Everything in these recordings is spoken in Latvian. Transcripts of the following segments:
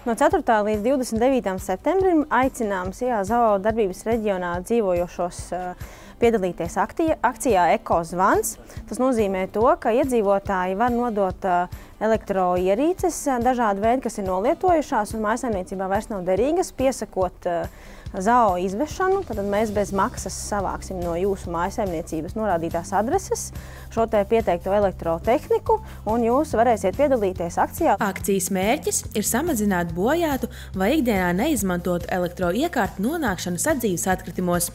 No 4. līdz 29. septembrim aicinām Sijā ZOO darbības reģionā dzīvojošos piedalīties akcijā Ekozvans. Tas nozīmē to, ka iedzīvotāji var nodot elektroierīces dažādu veidu, kas ir nolietojušās un mājsaimniecībā vairs nav derīgas, piesakot ZOO izvešanu. Tad mēs bez maksas savāksim no jūsu mājsaimniecības norādītās adreses šo te pieteikto elektrotehniku, un jūs varēsiet piedalīties akcijā. Akcijas mērķis ir samazināt bojātu vai ikdienā neizmantotu elektroiekārtu nonākšanu sadzīves atkritimos.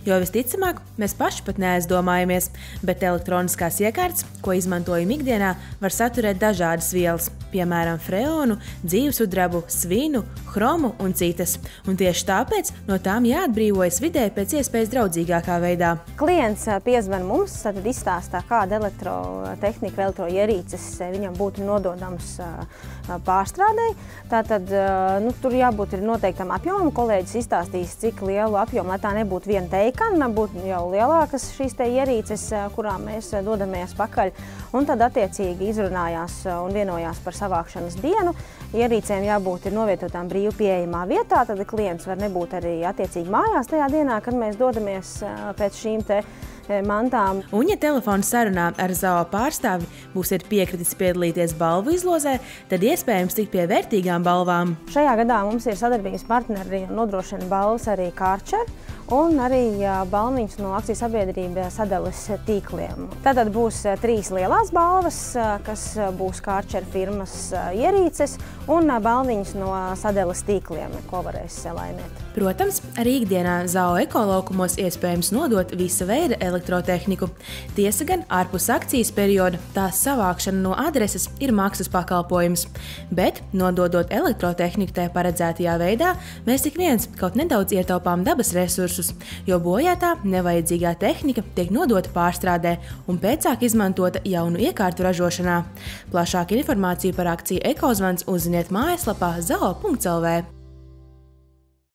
Jo visticamāk, mēs paši pat neaizdomājamies, bet elektroniskās iekārtas, ko izmantojam ikdienā, var saturēt dažādas vielas, piemēram, freonu, dzīvesudrabu, svinu, hromu un citas. Un tieši tāpēc no tām jāatbrīvojas vidē pēc iespējas draudzīgākā veidā. Klients piezvan mums, tad izstāstā, kāda elektrotehnika, elektroierīces viņam būtu nododams pārstrādei. Tātad tur jābūt noteiktam apjomam. Kolēģis izstāstīs, cik lielu apjomu, lai tā nebūtu viena teikana, būtu jau lielākas šīs te ierīces, kurām mēs dodamies pakaļ. Un tad attiecīgi izrunājās un vienojās par savākšanas dienu. Ierīcēm jābūt novietotām brīvi pieejamā vietā, tad klients var nebūt arī attiecīgi mājās tajā dienā, kad mēs dodamies pēc šīm te mantām. Un, ja telefona sarunā ar ZOO pārstāvi būsiet piekritis piedalīties balvu izlozē, tad iespējams tikt pie vērtīgām balvām. Šajā gadā mums ir sadarbības partneri un nodrošina balvas arī Karcher un arī balviņas no akciju sabiedrība sadales tīkliem. Tātad būs 3 lielās balvas, kas būs Karcher firmas ierīces, un balviņas no sadales tīkliem, ko varēs laimēt. Protams, arī ikdienā ZOO ekolaukumos iespējams nodot visa veida elektrotehniku. Tiesa gan, ārpus akcijas perioda tās savākšana no adreses ir maksas pakalpojums. Bet, nododot elektrotehniku tajā paredzētajā veidā, mēs ik viens kaut nedaudz ietaupām dabas resursus, jo bojātā nevajadzīgā tehnika tiek nodota pārstrādē un pēcāk izmantota jaunu iekārtu ražošanā. Plašāku informāciju par akciju Ekozvans uzziniet mājaslapā zoo.lv.